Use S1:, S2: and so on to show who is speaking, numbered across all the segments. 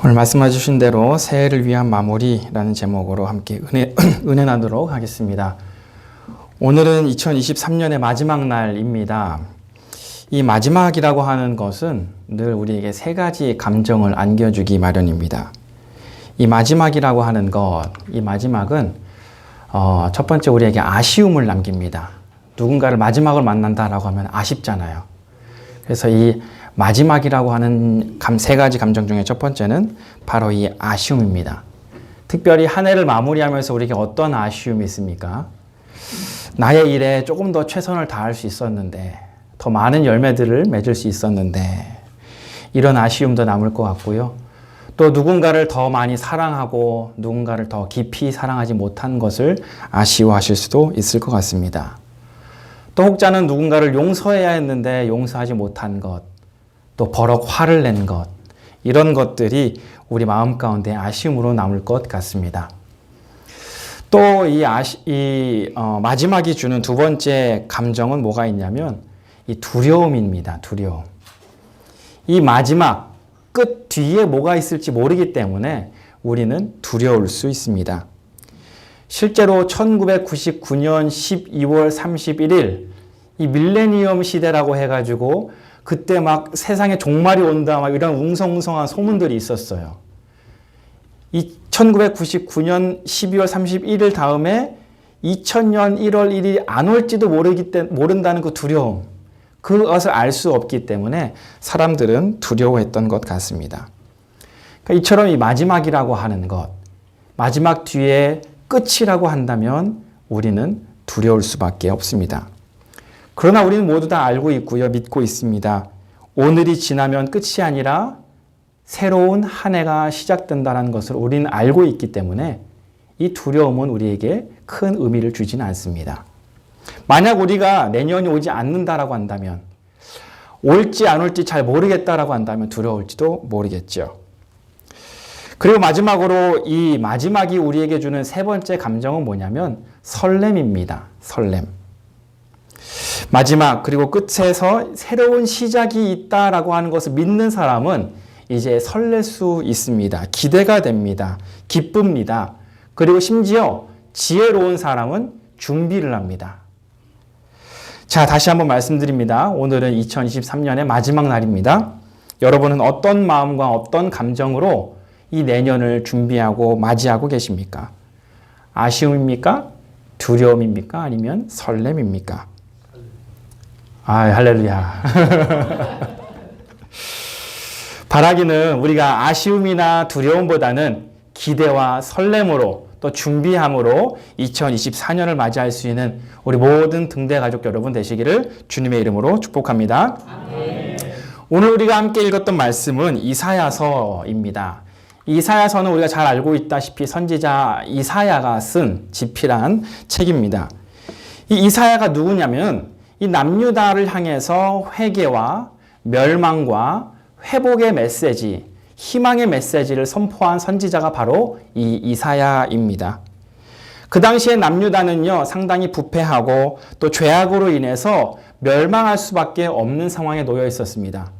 S1: 오늘 말씀해 주신 대로 새해를 위한 마무리라는 제목으로 함께 은혜 나누도록 하겠습니다. 오늘은 2023년의 마지막 날입니다. 이 마지막이라고 하는 것은 늘 우리에게 세 가지 감정을 안겨주기 마련입니다. 이 마지막이라고 하는 것, 이 마지막은 첫 번째 우리에게 아쉬움을 남깁니다. 누군가를 마지막을 만난다라고 하면 아쉽잖아요. 그래서 이 마지막이라고 하는 세 가지 감정 중에 첫 번째는 바로 이 아쉬움입니다. 특별히 한 해를 마무리하면서 우리에게 어떤 아쉬움이 있습니까? 나의 일에 조금 더 최선을 다할 수 있었는데, 더 많은 열매들을 맺을 수 있었는데, 이런 아쉬움도 남을 것 같고요. 또 누군가를 더 많이 사랑하고 누군가를 더 깊이 사랑하지 못한 것을 아쉬워하실 수도 있을 것 같습니다. 또 혹자는 누군가를 용서해야 했는데 용서하지 못한 것, 또 버럭 화를 낸 것, 이런 것들이 우리 마음 가운데 아쉬움으로 남을 것 같습니다. 또 마지막이 주는 두 번째 감정은 뭐가 있냐면 이 두려움입니다. 두려움. 이 마지막 끝 뒤에 뭐가 있을지 모르기 때문에 우리는 두려울 수 있습니다. 실제로 1999년 12월 31일 이 밀레니엄 시대라고 해가지고 그때 막 세상에 종말이 온다 막 이런 웅성웅성한 소문들이 있었어요. 이 1999년 12월 31일 다음에 2000년 1월 1일이 안 올지도 모른다는 그 두려움, 그것을 알 수 없기 때문에 사람들은 두려워했던 것 같습니다. 그러니까 이처럼 이 마지막이라고 하는 것, 마지막 뒤에 끝이라고 한다면 우리는 두려울 수밖에 없습니다. 그러나 우리는 모두 다 알고 있고요. 믿고 있습니다. 오늘이 지나면 끝이 아니라 새로운 한 해가 시작된다는 것을 우리는 알고 있기 때문에 이 두려움은 우리에게 큰 의미를 주지는 않습니다. 만약 우리가 내년이 오지 않는다라고 한다면, 올지 안 올지 잘 모르겠다라고 한다면 두려울지도 모르겠죠. 그리고 마지막으로 이 마지막이 우리에게 주는 세 번째 감정은 뭐냐면 설렘입니다. 설렘. 마지막 그리고 끝에서 새로운 시작이 있다라고 하는 것을 믿는 사람은 이제 설렐 수 있습니다. 기대가 됩니다. 기쁩니다. 그리고 심지어 지혜로운 사람은 준비를 합니다. 자, 다시 한번 말씀드립니다. 오늘은 2023년의 마지막 날입니다. 여러분은 어떤 마음과 어떤 감정으로 이 내년을 준비하고 맞이하고 계십니까? 아쉬움입니까? 두려움입니까? 아니면 설렘입니까? 할렐루야. 바라기는 우리가 아쉬움이나 두려움보다는 기대와 설렘으로 또 준비함으로 2024년을 맞이할 수 있는 우리 모든 등대 가족 여러분 되시기를 주님의 이름으로 축복합니다. 아멘. 오늘 우리가 함께 읽었던 말씀은 이사야서입니다. 이사야서는 우리가 잘 알고 있다시피 선지자 이사야가 쓴 지필한 책입니다. 이 이사야가 누구냐면 이 남유다를 향해서 회개와 멸망과 회복의 메시지, 희망의 메시지를 선포한 선지자가 바로 이 이사야입니다. 그 당시에 남유다는요, 상당히 부패하고 또 죄악으로 인해서 멸망할 수밖에 없는 상황에 놓여 있었습니다.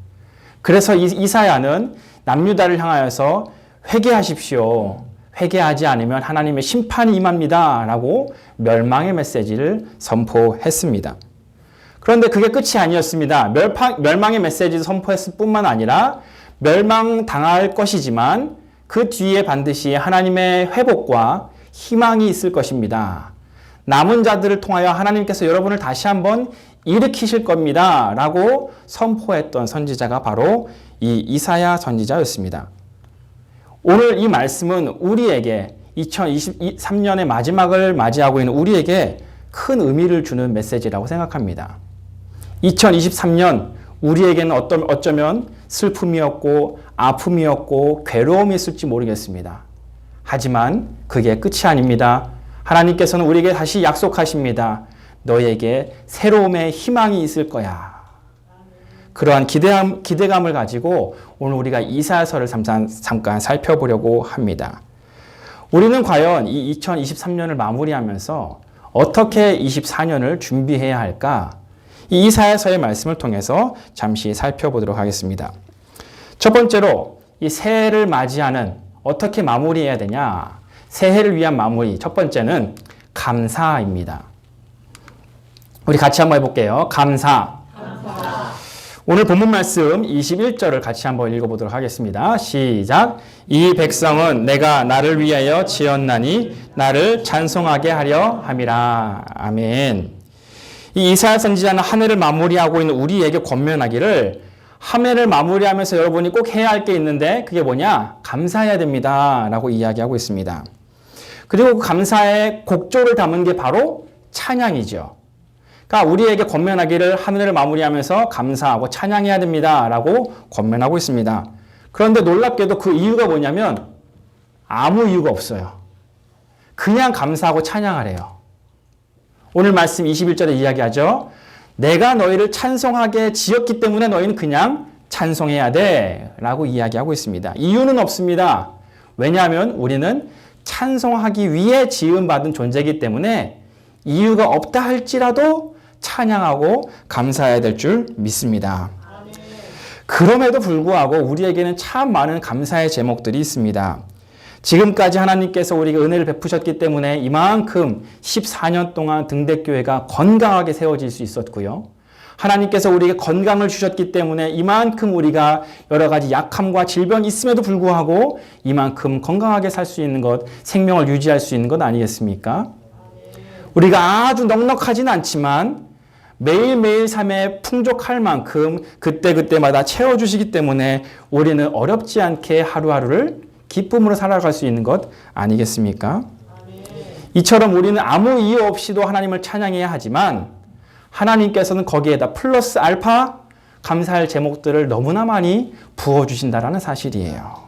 S1: 그래서 이사야는 남유다를 향하여서 회개하십시오. 회개하지 않으면 하나님의 심판이 임합니다. 라고 멸망의 메시지를 선포했습니다. 그런데 그게 끝이 아니었습니다. 멸망의 메시지를 선포했을 뿐만 아니라 멸망당할 것이지만 그 뒤에 반드시 하나님의 회복과 희망이 있을 것입니다. 남은 자들을 통하여 하나님께서 여러분을 다시 한번 일으키실 겁니다. 라고 선포했던 선지자가 바로 이 이사야 선지자였습니다. 오늘 이 말씀은 우리에게 2023년의 마지막을 맞이하고 있는 우리에게 큰 의미를 주는 메시지라고 생각합니다. 2023년 우리에게는 어쩌면 슬픔이었고 아픔이었고 괴로움이 있을지 모르겠습니다. 하지만 그게 끝이 아닙니다. 하나님께서는 우리에게 다시 약속하십니다. 너에게 새로움의 희망이 있을 거야. 그러한 기대감을 가지고 오늘 우리가 이사야서를 잠깐 살펴보려고 합니다. 우리는 과연 이 2023년을 마무리하면서 어떻게 24년을 준비해야 할까? 이 이사야서의 말씀을 통해서 잠시 살펴보도록 하겠습니다. 첫 번째로 이 새해를 맞이하는 어떻게 마무리해야 되냐? 새해를 위한 마무리. 첫 번째는 감사입니다. 우리 같이 한번 해볼게요. 감사. 오늘 본문 말씀 21절을 같이 한번 읽어보도록 하겠습니다. 시작. 이 백성은 내가 나를 위하여 지었나니 나를 찬송하게 하려 함이라. 아멘. 이 이사야 선지자는 한 해를 마무리하고 있는 우리에게 권면하기를 한 해를 마무리하면서 여러분이 꼭 해야 할 게 있는데 그게 뭐냐? 감사해야 됩니다. 라고 이야기하고 있습니다. 그리고 그 감사의 곡조를 담은 게 바로 찬양이죠. 그러니까 우리에게 권면하기를 한 해를 마무리하면서 감사하고 찬양해야 됩니다. 라고 권면하고 있습니다. 그런데 놀랍게도 그 이유가 뭐냐면 아무 이유가 없어요. 그냥 감사하고 찬양하래요. 오늘 말씀 21절에 이야기하죠. 내가 너희를 찬송하게 지었기 때문에 너희는 그냥 찬송해야 돼. 라고 이야기하고 있습니다. 이유는 없습니다. 왜냐하면 우리는 찬송하기 위해 지음받은 존재이기 때문에 이유가 없다 할지라도 찬양하고 감사해야 될 줄 믿습니다. 그럼에도 불구하고 우리에게는 참 많은 감사의 제목들이 있습니다. 지금까지 하나님께서 우리에게 은혜를 베푸셨기 때문에 이만큼 14년 동안 등대교회가 건강하게 세워질 수 있었고요. 하나님께서 우리에게 건강을 주셨기 때문에 이만큼 우리가 여러 가지 약함과 질병이 있음에도 불구하고 이만큼 건강하게 살 수 있는 것, 생명을 유지할 수 있는 것 아니겠습니까? 우리가 아주 넉넉하진 않지만 매일매일 삶에 풍족할 만큼 그때그때마다 채워주시기 때문에 우리는 어렵지 않게 하루하루를 기쁨으로 살아갈 수 있는 것 아니겠습니까? 이처럼 우리는 아무 이유 없이도 하나님을 찬양해야 하지만 하나님께서는 거기에다 플러스 알파 감사할 제목들을 너무나 많이 부어주신다는 사실이에요.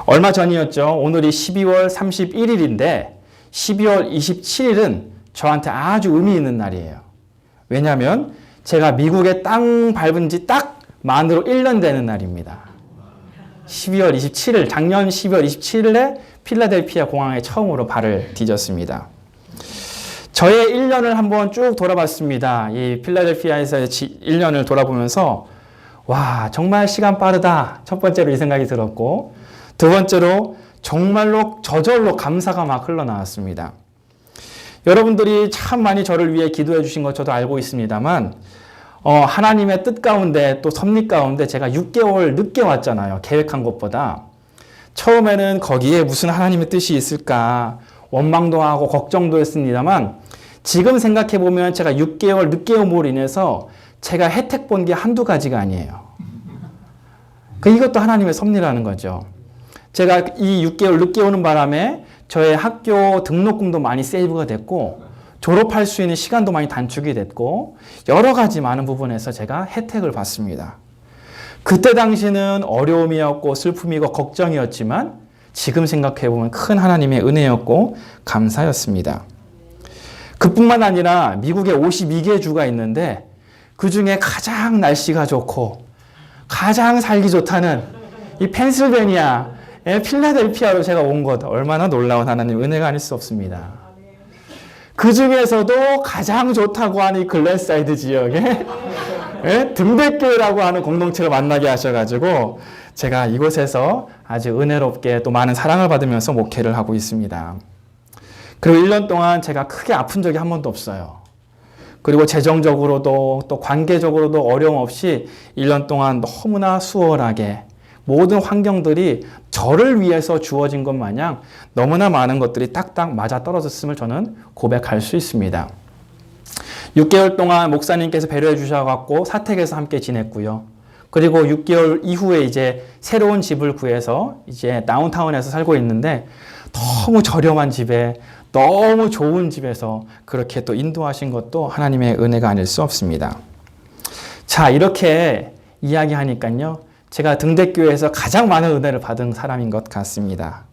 S1: 얼마 전이었죠. 오늘이 12월 31일인데 12월 27일은 저한테 아주 의미 있는 날이에요. 왜냐하면 제가 미국에 땅 밟은 지 딱 만으로 1년 되는 날입니다. 12월 27일, 작년 12월 27일에 필라델피아 공항에 처음으로 발을 디뎠습니다. 저의 1년을 한번 쭉 돌아봤습니다. 이 필라델피아에서의 1년을 돌아보면서 와, 정말 시간 빠르다. 첫 번째로 이 생각이 들었고 두 번째로 정말로 저절로 감사가 막 흘러나왔습니다. 여러분들이 참 많이 저를 위해 기도해 주신 것 저도 알고 있습니다만 하나님의 뜻 가운데 또 섭리 가운데 제가 6개월 늦게 왔잖아요. 계획한 것보다. 처음에는 거기에 무슨 하나님의 뜻이 있을까 원망도 하고 걱정도 했습니다만 지금 생각해 보면 제가 6개월 늦게 옴으로 인해서 제가 혜택 본 게 한두 가지가 아니에요. 이것도 하나님의 섭리라는 거죠. 제가 이 6개월 늦게 오는 바람에 저의 학교 등록금도 많이 세이브가 됐고 졸업할 수 있는 시간도 많이 단축이 됐고 여러 가지 많은 부분에서 제가 혜택을 받습니다. 그때 당시는 어려움이었고 슬픔이고 걱정이었지만 지금 생각해보면 큰 하나님의 은혜였고 감사였습니다. 그뿐만 아니라 미국에 52개 주가 있는데 그 중에 가장 날씨가 좋고 가장 살기 좋다는 이 펜실베니아 필라델피아로 제가 온 것 얼마나 놀라운 하나님 은혜가 아닐 수 없습니다. 그 중에서도 가장 좋다고 하는 이 글랜사이드 지역에 등대교회라고 하는 공동체를 만나게 하셔가지고 제가 이곳에서 아주 은혜롭게 또 많은 사랑을 받으면서 목회를 하고 있습니다. 그리고 1년 동안 제가 크게 아픈 적이 한 번도 없어요. 그리고 재정적으로도 또 관계적으로도 어려움 없이 1년 동안 너무나 수월하게 모든 환경들이 저를 위해서 주어진 것 마냥 너무나 많은 것들이 딱딱 맞아 떨어졌음을 저는 고백할 수 있습니다. 6개월 동안 목사님께서 배려해 주셔갖고 사택에서 함께 지냈고요. 그리고 6개월 이후에 이제 새로운 집을 구해서 이제 다운타운에서 살고 있는데 너무 저렴한 집에 너무 좋은 집에서 그렇게 또 인도하신 것도 하나님의 은혜가 아닐 수 없습니다. 자, 이렇게 이야기하니까요. 제가 등대교회에서 가장 많은 은혜를 받은 사람인 것 같습니다.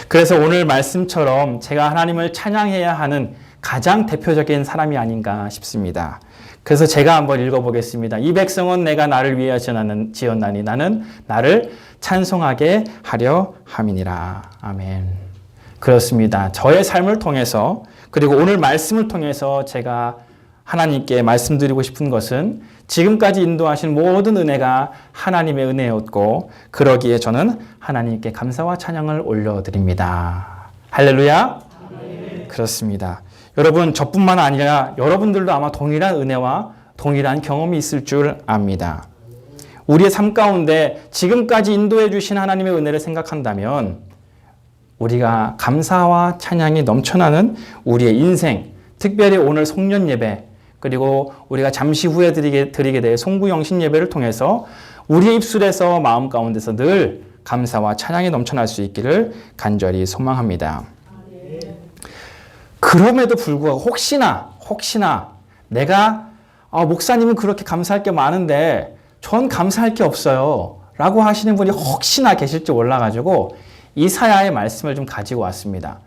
S1: 그래서 오늘 말씀처럼 제가 하나님을 찬양해야 하는 가장 대표적인 사람이 아닌가 싶습니다. 그래서 제가 한번 읽어보겠습니다. 이 백성은 내가 나를 위하여 지었나니 나는 나를 찬송하게 하려 함이니라. 아멘. 그렇습니다. 저의 삶을 통해서 그리고 오늘 말씀을 통해서 제가 하나님께 말씀드리고 싶은 것은 지금까지 인도하신 모든 은혜가 하나님의 은혜였고 그러기에 저는 하나님께 감사와 찬양을 올려드립니다. 할렐루야. 그렇습니다. 여러분, 저뿐만 아니라 여러분들도 아마 동일한 은혜와 동일한 경험이 있을 줄 압니다. 우리의 삶 가운데 지금까지 인도해 주신 하나님의 은혜를 생각한다면 우리가 감사와 찬양이 넘쳐나는 우리의 인생, 특별히 오늘 송년 예배, 그리고 우리가 잠시 후에 드리게 될 송구영신 예배를 통해서 우리의 입술에서 마음 가운데서 늘 감사와 찬양이 넘쳐날 수 있기를 간절히 소망합니다. 그럼에도 불구하고 혹시나 내가 목사님은 그렇게 감사할 게 많은데 전 감사할 게 없어요 라고 하시는 분이 혹시나 계실지 몰라가지고 이사야의 말씀을 좀 가지고 왔습니다.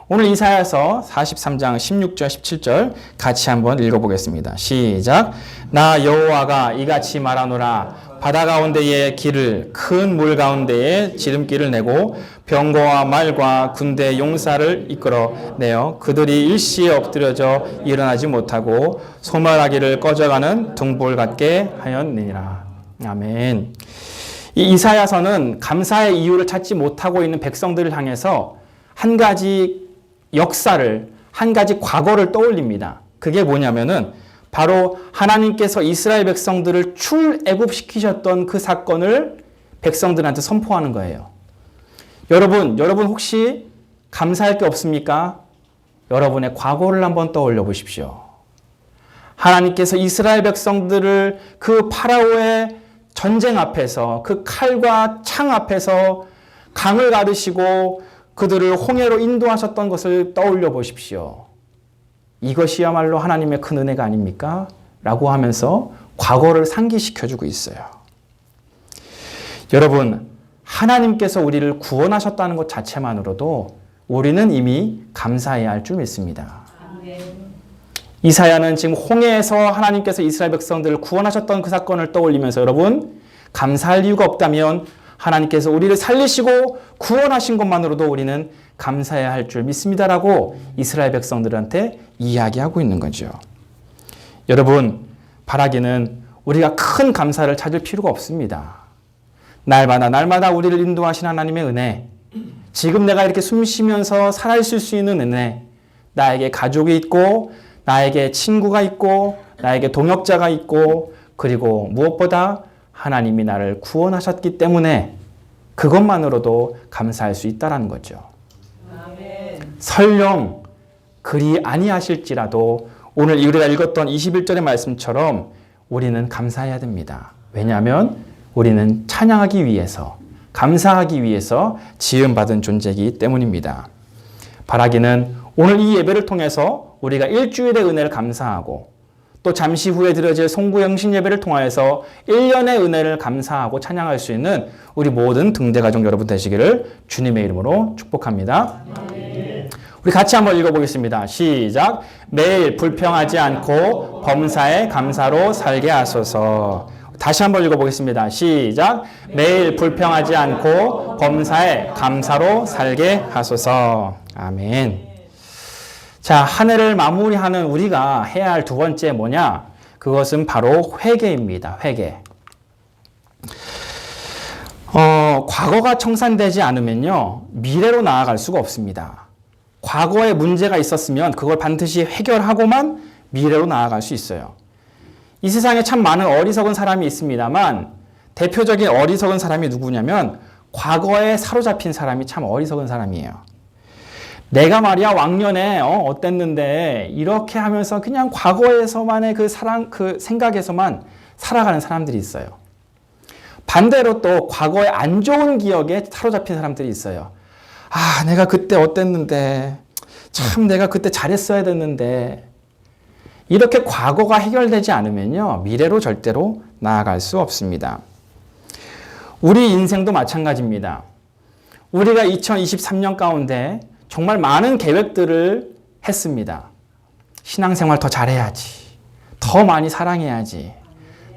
S1: 오늘 이사야서 43장 16절 17절 같이 한번 읽어보겠습니다. 시작. 나 여호와가 이같이 말하노라. 바다 가운데에 길을, 큰 물 가운데에 지름길을 내고 병거와 말과 군대 용사를 이끌어내어 그들이 일시에 엎드려져 일어나지 못하고 소멸하기를 꺼져가는 등불 같게 하였느니라. 아멘. 이 이사야서는 감사의 이유를 찾지 못하고 있는 백성들을 향해서 한 가지 역사를, 한 가지 과거를 떠올립니다. 그게 뭐냐면은 바로 하나님께서 이스라엘 백성들을 출애굽시키셨던 그 사건을 백성들한테 선포하는 거예요. 여러분 혹시 감사할 게 없습니까? 여러분의 과거를 한번 떠올려 보십시오. 하나님께서 이스라엘 백성들을 그 파라오의 전쟁 앞에서, 그 칼과 창 앞에서 강을 가르시고 그들을 홍해로 인도하셨던 것을 떠올려 보십시오. 이것이야말로 하나님의 큰 은혜가 아닙니까? 라고 하면서 과거를 상기시켜주고 있어요. 여러분, 하나님께서 우리를 구원하셨다는 것 자체만으로도 우리는 이미 감사해야 할 줄 믿습니다. 이사야는 지금 홍해에서 하나님께서 이스라엘 백성들을 구원하셨던 그 사건을 떠올리면서 여러분, 감사할 이유가 없다면 하나님께서 우리를 살리시고 구원하신 것만으로도 우리는 감사해야 할 줄 믿습니다라고 이스라엘 백성들한테 이야기하고 있는 거죠. 여러분, 바라기는 우리가 큰 감사를 찾을 필요가 없습니다. 날마다 우리를 인도하신 하나님의 은혜, 지금 내가 이렇게 숨 쉬면서 살아있을 수 있는 은혜, 나에게 가족이 있고 나에게 친구가 있고 나에게 동역자가 있고 그리고 무엇보다 하나님이 나를 구원하셨기 때문에 그것만으로도 감사할 수 있다는 거죠. 설령 그리 아니하실지라도 오늘 우리가 읽었던 21절의 말씀처럼 우리는 감사해야 됩니다. 왜냐하면 우리는 찬양하기 위해서, 감사하기 위해서 지음받은 존재이기 때문입니다. 바라기는 오늘 이 예배를 통해서 우리가 일주일의 은혜를 감사하고 또 잠시 후에 드려질 송구영신 예배를 통하여서 1년의 은혜를 감사하고 찬양할 수 있는 우리 모든 등대가족 여러분 되시기를 주님의 이름으로 축복합니다. 우리 같이 한번 읽어보겠습니다. 시작. 매일 불평하지 않고 범사에 감사로 살게 하소서. 다시 한번 읽어보겠습니다. 시작. 매일 불평하지 않고 범사에 감사로 살게 하소서. 아멘. 자, 한 해를 마무리하는 우리가 해야 할 두 번째 뭐냐? 그것은 바로 회개입니다. 회개. 과거가 청산되지 않으면요, 미래로 나아갈 수가 없습니다. 과거에 문제가 있었으면 그걸 반드시 해결하고만 미래로 나아갈 수 있어요. 이 세상에 참 많은 어리석은 사람이 있습니다만 대표적인 어리석은 사람이 누구냐면 과거에 사로잡힌 사람이 참 어리석은 사람이에요. 내가 말이야 왕년에 어땠는데 이렇게 하면서 그냥 과거에서만의 그 생각에서만 살아가는 사람들이 있어요. 반대로 또 과거의 안 좋은 기억에 사로잡힌 사람들이 있어요. 아, 내가 그때 어땠는데 참 내가 그때 잘했어야 됐는데 이렇게 과거가 해결되지 않으면요 미래로 절대로 나아갈 수 없습니다. 우리 인생도 마찬가지입니다. 우리가 2023년 가운데 정말 많은 계획들을 했습니다. 신앙생활 더 잘해야지. 더 많이 사랑해야지.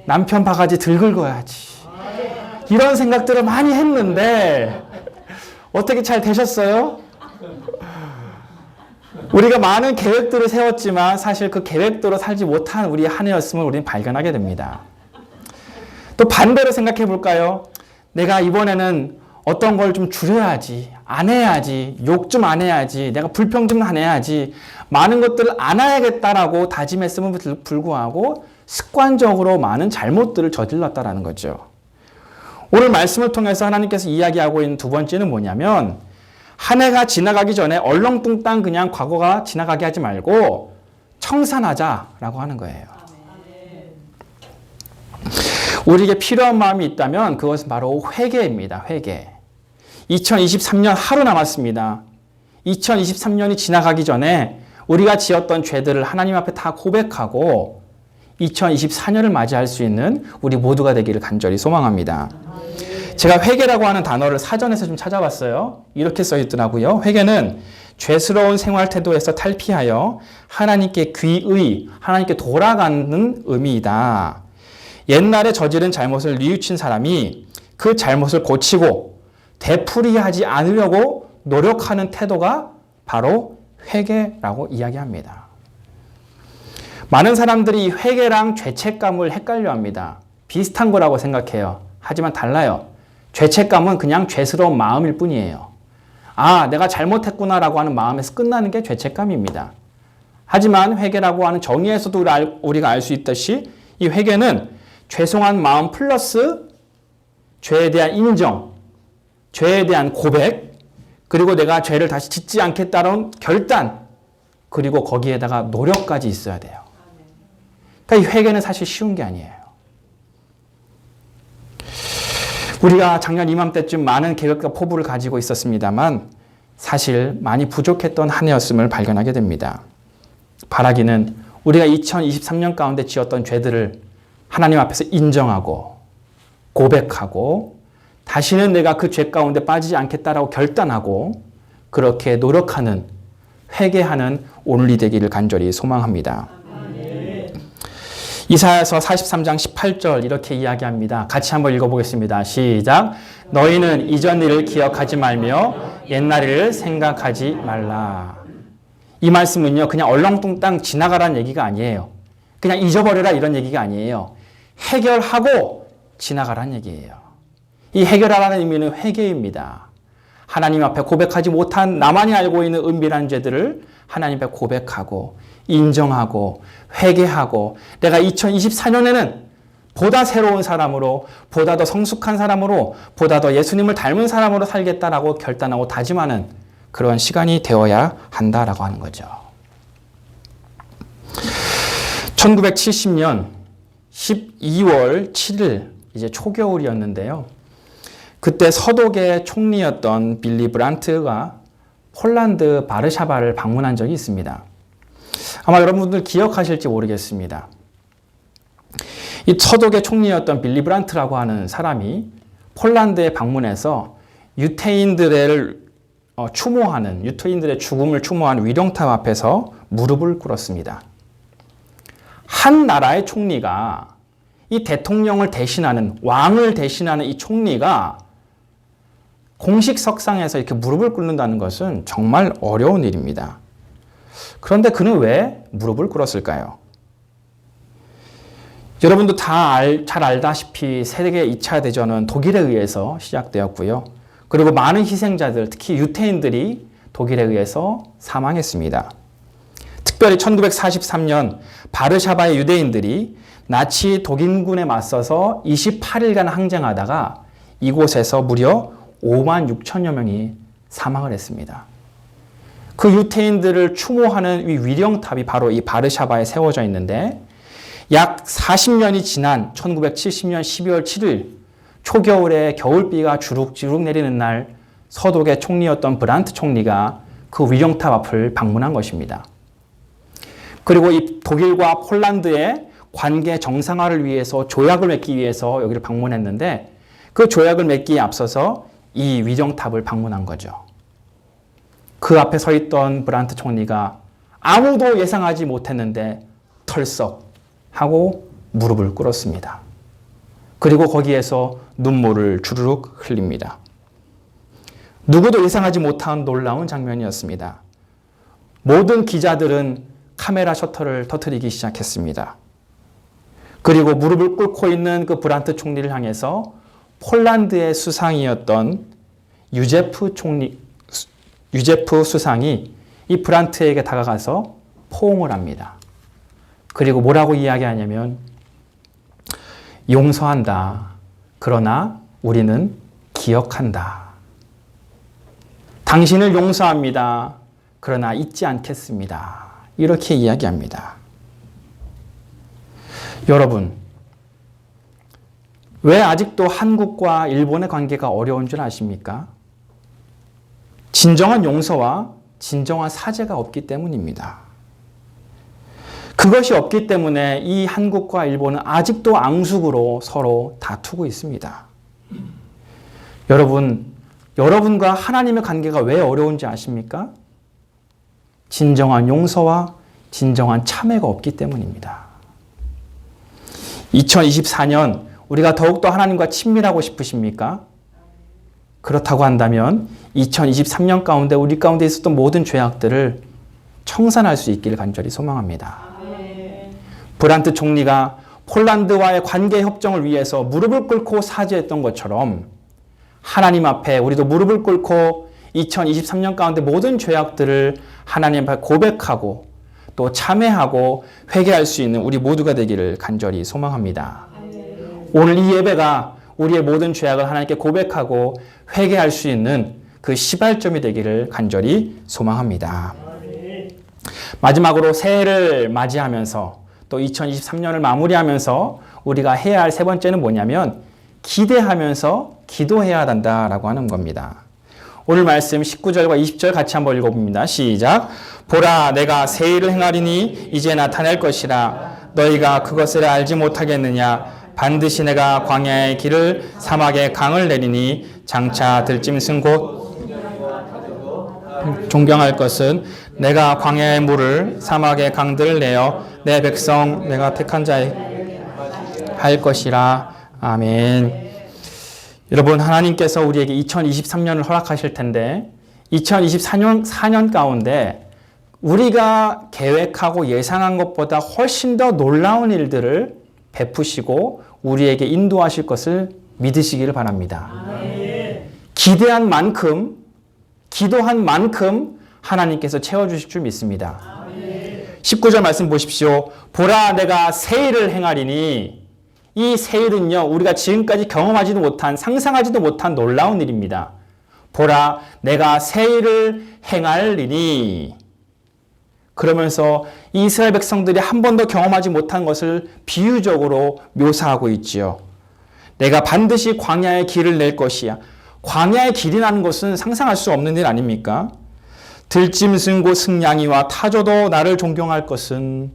S1: 남편 바가지 덜 긁어야지. 이런 생각들을 많이 했는데 어떻게 잘 되셨어요? 우리가 많은 계획들을 세웠지만 사실 그 계획대로 살지 못한 우리 한 해였음을 우리는 발견하게 됩니다. 또 반대로 생각해 볼까요? 내가 이번에는 어떤 걸 좀 줄여야지, 안 해야지, 욕 좀 안 해야지, 내가 불평 좀 안 해야지, 많은 것들을 안 해야겠다라고 다짐했음에도 불구하고 습관적으로 많은 잘못들을 저질렀다라는 거죠. 오늘 말씀을 통해서 하나님께서 이야기하고 있는 두 번째는 뭐냐면, 한 해가 지나가기 전에 얼렁뚱땅 그냥 과거가 지나가게 하지 말고 청산하자라고 하는 거예요. 우리에게 필요한 마음이 있다면 그것은 바로 회개입니다. 회개. 2023년 하루 남았습니다. 2023년이 지나가기 전에 우리가 지었던 죄들을 하나님 앞에 다 고백하고 2024년을 맞이할 수 있는 우리 모두가 되기를 간절히 소망합니다. 제가 회개라고 하는 단어를 사전에서 좀 찾아봤어요. 이렇게 써 있더라고요. 회개는 죄스러운 생활 태도에서 탈피하여 하나님께 귀의, 하나님께 돌아가는 의미이다. 옛날에 저지른 잘못을 뉘우친 사람이 그 잘못을 고치고 되풀이하지 않으려고 노력하는 태도가 바로 회개라고 이야기합니다. 많은 사람들이 회개랑 죄책감을 헷갈려 합니다. 비슷한 거라고 생각해요. 하지만 달라요. 죄책감은 그냥 죄스러운 마음일 뿐이에요. 아, 내가 잘못했구나라고 하는 마음에서 끝나는 게 죄책감입니다. 하지만 회개라고 하는 정의에서도 우리가 알 수 있듯이 이 회개는 죄송한 마음 플러스 죄에 대한 인정, 죄에 대한 고백, 그리고 내가 죄를 다시 짓지 않겠다는 결단, 그리고 거기에다가 노력까지 있어야 돼요. 그러니까 이 회개는 사실 쉬운 게 아니에요. 우리가 작년 이맘때쯤 많은 계획과 포부를 가지고 있었습니다만 사실 많이 부족했던 한 해였음을 발견하게 됩니다. 바라기는 우리가 2023년 가운데 지었던 죄들을 하나님 앞에서 인정하고 고백하고 다시는 내가 그 죄 가운데 빠지지 않겠다라고 결단하고 그렇게 노력하는 회개하는 오늘이 되기를 간절히 소망합니다. 이사야서 43장 18절 이렇게 이야기합니다. 같이 한번 읽어보겠습니다. 시작. 너희는 이전 일을 기억하지 말며 옛날 일을 생각하지 말라. 이 말씀은요, 그냥 얼렁뚱땅 지나가라는 얘기가 아니에요. 그냥 잊어버려라 이런 얘기가 아니에요. 해결하고 지나가라는 얘기예요. 이 해결하라는 의미는 회개입니다. 하나님 앞에 고백하지 못한 나만이 알고 있는 은밀한 죄들을 하나님 앞에 고백하고 인정하고 회개하고 내가 2024년에는 보다 새로운 사람으로 보다 더 성숙한 사람으로 보다 더 예수님을 닮은 사람으로 살겠다라고 결단하고 다짐하는 그런 시간이 되어야 한다라고 하는 거죠. 1970년 12월 7일 이제 초겨울이었는데요. 그때 서독의 총리였던 빌리 브란트가 폴란드 바르샤바를 방문한 적이 있습니다. 아마 여러분들 기억하실지 모르겠습니다. 이 서독의 총리였던 빌리 브란트라고 하는 사람이 폴란드에 방문해서 유태인들의 추모하는 유태인들의 죽음을 추모하는 위령탑 앞에서 무릎을 꿇었습니다. 한 나라의 총리가 이 대통령을 대신하는 왕을 대신하는 이 총리가 공식 석상에서 이렇게 무릎을 꿇는다는 것은 정말 어려운 일입니다. 그런데 그는 왜 무릎을 꿇었을까요? 여러분도 잘 알다시피 세계 2차 대전은 독일에 의해서 시작되었고요. 그리고 많은 희생자들, 특히 유태인들이 독일에 의해서 사망했습니다. 특별히 1943년 바르샤바의 유대인들이 나치 독일군에 맞서서 28일간 항쟁하다가 이곳에서 무려 5만 6천여 명이 사망을 했습니다. 그 유태인들을 추모하는 이 위령탑이 바로 이 바르샤바에 세워져 있는데 약 40년이 지난 1970년 12월 7일 초겨울에 겨울비가 주룩주룩 내리는 날 서독의 총리였던 브란트 총리가 그 위령탑 앞을 방문한 것입니다. 그리고 이 독일과 폴란드의 관계 정상화를 위해서 조약을 맺기 위해서 여기를 방문했는데 그 조약을 맺기에 앞서서 이 위령탑을 방문한 거죠. 그 앞에 서 있던 브란트 총리가 아무도 예상하지 못했는데 털썩 하고 무릎을 꿇었습니다. 그리고 거기에서 눈물을 주르륵 흘립니다. 누구도 예상하지 못한 놀라운 장면이었습니다. 모든 기자들은 카메라 셔터를 터뜨리기 시작했습니다. 그리고 무릎을 꿇고 있는 그 브란트 총리를 향해서 폴란드의 수상이었던 유제프 수상이 이 브란트에게 다가가서 포옹을 합니다. 그리고 뭐라고 이야기하냐면 용서한다. 그러나 우리는 기억한다. 당신을 용서합니다. 그러나 잊지 않겠습니다. 이렇게 이야기합니다. 여러분, 왜 아직도 한국과 일본의 관계가 어려운 줄 아십니까? 진정한 용서와 진정한 사죄가 없기 때문입니다. 그것이 없기 때문에 이 한국과 일본은 아직도 앙숙으로 서로 다투고 있습니다. 여러분과 하나님의 관계가 왜 어려운지 아십니까? 진정한 용서와 진정한 참회가 없기 때문입니다. 2024년 우리가 더욱더 하나님과 친밀하고 싶으십니까? 그렇다고 한다면 2023년 가운데 우리 가운데 있었던 모든 죄악들을 청산할 수 있기를 간절히 소망합니다. 브란트 총리가 폴란드와의 관계 협정을 위해서 무릎을 꿇고 사죄했던 것처럼 하나님 앞에 우리도 무릎을 꿇고 2023년 가운데 모든 죄악들을 하나님 앞에 고백하고 또 참회하고 회개할 수 있는 우리 모두가 되기를 간절히 소망합니다. 오늘 이 예배가 우리의 모든 죄악을 하나님께 고백하고 회개할 수 있는 그 시발점이 되기를 간절히 소망합니다. 마지막으로 새해를 맞이하면서 또 2023년을 마무리하면서 우리가 해야 할 세 번째는 뭐냐면 기대하면서 기도해야 한다라고 하는 겁니다. 오늘 말씀 19절과 20절 같이 한번 읽어봅니다. 시작. 보라, 내가 새 일을 행하리니 이제 나타낼 것이라. 너희가 그것을 알지 못하겠느냐. 반드시 내가 광야의 길을 사막의 강을 내리니 장차 들짐승 곧 존경할 것은 내가 광야의 물을 사막의 강들을 내어 내 백성 내가 택한 자에게 할 것이라. 아멘. 여러분, 하나님께서 우리에게 2023년을 허락하실 텐데 2024년 가운데 우리가 계획하고 예상한 것보다 훨씬 더 놀라운 일들을 베푸시고 우리에게 인도하실 것을 믿으시기를 바랍니다. 기대한 만큼, 기도한 만큼 하나님께서 채워주실 줄 믿습니다. 19절 말씀 보십시오. 보라, 내가 새 일을 행하리니. 이 새 일은요, 우리가 지금까지 경험하지도 못한, 상상하지도 못한 놀라운 일입니다. 보라, 내가 새 일을 행하리니. 그러면서 이스라엘 백성들이 한 번도 경험하지 못한 것을 비유적으로 묘사하고 있지요. 내가 반드시 광야의 길을 낼 것이야. 광야의 길이라는 것은 상상할 수 없는 일 아닙니까? 들짐승 곧 승냥이와 타조도 나를 존경할 것은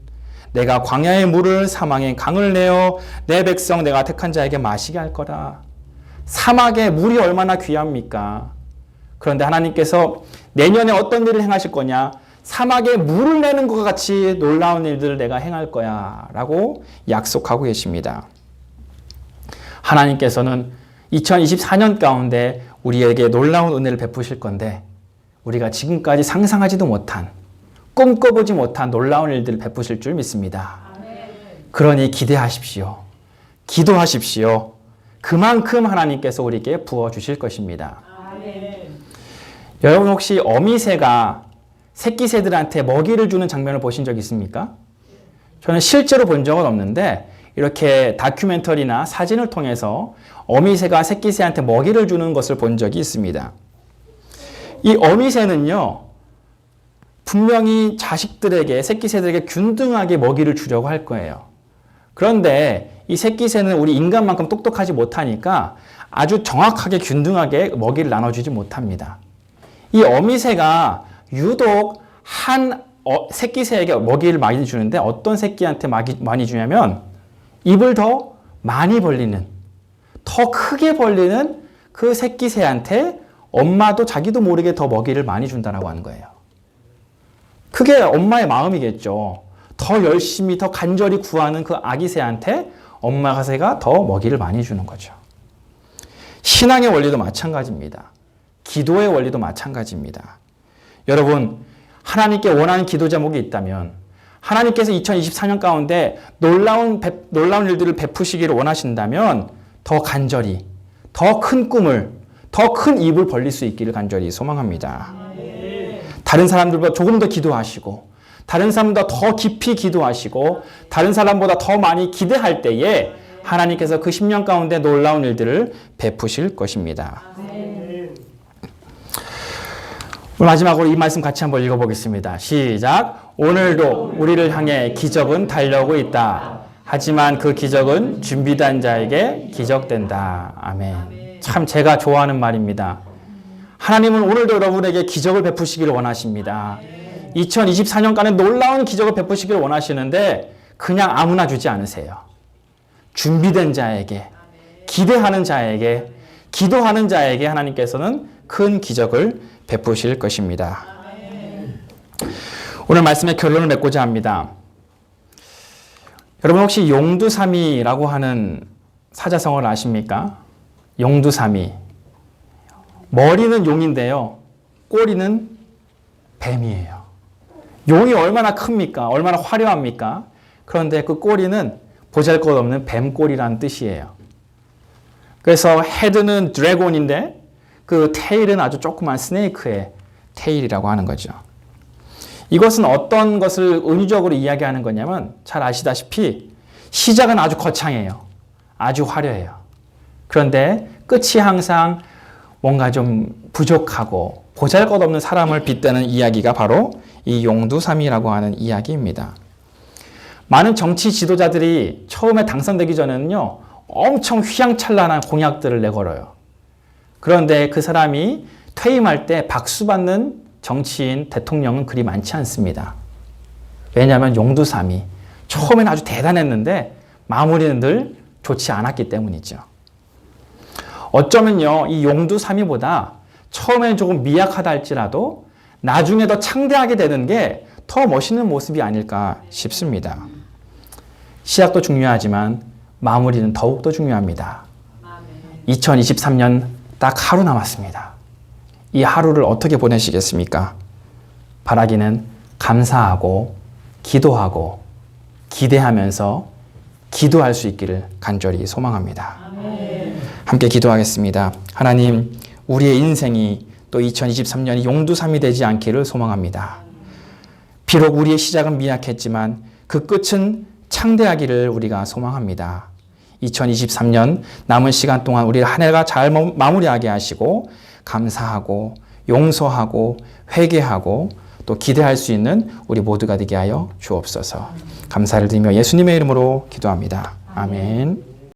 S1: 내가 광야의 물을 사막의 강을 내어 내 백성 내가 택한 자에게 마시게 할 거라. 사막의 물이 얼마나 귀합니까? 그런데 하나님께서 내년에 어떤 일을 행하실 거냐? 사막에 물을 내는 것과 같이 놀라운 일들을 내가 행할 거야 라고 약속하고 계십니다. 하나님께서는 2024년 가운데 우리에게 놀라운 은혜를 베푸실 건데 우리가 지금까지 상상하지도 못한, 꿈꿔보지 못한 놀라운 일들을 베푸실 줄 믿습니다. 그러니 기대하십시오. 기도하십시오. 그만큼 하나님께서 우리에게 부어주실 것입니다. 여러분, 혹시 어미새가 새끼 새들한테 먹이를 주는 장면을 보신 적 있습니까? 저는 실제로 본 적은 없는데 이렇게 다큐멘터리나 사진을 통해서 어미새가 새끼 새한테 먹이를 주는 것을 본 적이 있습니다. 이 어미새는요, 분명히 자식들에게, 새끼 새들에게 균등하게 먹이를 주려고 할 거예요. 그런데 이 새끼 새는 우리 인간만큼 똑똑하지 못하니까 아주 정확하게 균등하게 먹이를 나눠주지 못합니다. 이 어미새가 유독 한 새끼 새에게 먹이를 많이 주는데 어떤 새끼한테 많이 주냐면 입을 더 많이 벌리는, 더 크게 벌리는 그 새끼 새한테 엄마도 자기도 모르게 더 먹이를 많이 준다라고 하는 거예요. 그게 엄마의 마음이겠죠. 더 열심히, 더 간절히 구하는 그 아기 새한테 엄마 새가 더 먹이를 많이 주는 거죠. 신앙의 원리도 마찬가지입니다. 기도의 원리도 마찬가지입니다. 여러분, 하나님께 원하는 기도 제목이 있다면, 하나님께서 2024년 가운데 놀라운 일들을 베푸시기를 원하신다면 더 간절히, 더 큰 꿈을, 더 큰 입을 벌릴 수 있기를 간절히 소망합니다. 다른 사람들보다 조금 더 기도하시고, 다른 사람보다 더 깊이 기도하시고, 다른 사람보다 더 많이 기대할 때에 하나님께서 그 10년 가운데 놀라운 일들을 베푸실 것입니다. 마지막으로 이 말씀 같이 한번 읽어보겠습니다. 시작. 오늘도 우리를 향해 기적은 달려오고 있다. 하지만 그 기적은 준비된 자에게 기적된다. 아멘. 참 제가 좋아하는 말입니다. 하나님은 오늘도 여러분에게 기적을 베푸시기를 원하십니다. 2024년간에 놀라운 기적을 베푸시기를 원하시는데 그냥 아무나 주지 않으세요. 준비된 자에게, 기대하는 자에게, 기도하는 자에게 하나님께서는 큰 기적을 베푸실 것입니다. 오늘 말씀의 결론을 맺고자 합니다. 여러분 혹시 용두사미라고 하는 사자성어를 아십니까? 용두사미. 머리는 용인데요. 꼬리는 뱀이에요. 용이 얼마나 큽니까? 얼마나 화려합니까? 그런데 그 꼬리는 보잘것없는 뱀꼬리라는 뜻이에요. 그래서 헤드는 드래곤인데 그 테일은 아주 조그만 스네이크의 테일이라고 하는 거죠. 이것은 어떤 것을 은유적으로 이야기하는 거냐면 잘 아시다시피 시작은 아주 거창해요. 아주 화려해요. 그런데 끝이 항상 뭔가 좀 부족하고 보잘것없는 사람을 빗대는 이야기가 바로 이 용두사미라고 하는 이야기입니다. 많은 정치 지도자들이 처음에 당선되기 전에는요, 엄청 휘황찬란한 공약들을 내걸어요. 그런데 그 사람이 퇴임할 때 박수 받는 정치인, 대통령은 그리 많지 않습니다. 왜냐하면 용두사미. 처음에는 아주 대단했는데 마무리는 늘 좋지 않았기 때문이죠. 어쩌면요, 이 용두사미보다 처음에는 조금 미약하다 할지라도 나중에 더 창대하게 되는 게 더 멋있는 모습이 아닐까 싶습니다. 시작도 중요하지만 마무리는 더욱더 중요합니다. 2023년 딱 하루 남았습니다. 이 하루를 어떻게 보내시겠습니까? 바라기는 감사하고 기도하고 기대하면서 기도할 수 있기를 간절히 소망합니다. 함께 기도하겠습니다. 하나님, 우리의 인생이 또 2023년이 용두삼이 되지 않기를 소망합니다. 비록 우리의 시작은 미약했지만 그 끝은 창대하기를 우리가 소망합니다. 2023년 남은 시간 동안 우리 한 해가 잘 마무리하게 하시고 감사하고 용서하고 회개하고 또 기대할 수 있는 우리 모두가 되게 하여 주옵소서. 감사를 드리며 예수님의 이름으로 기도합니다. 아멘.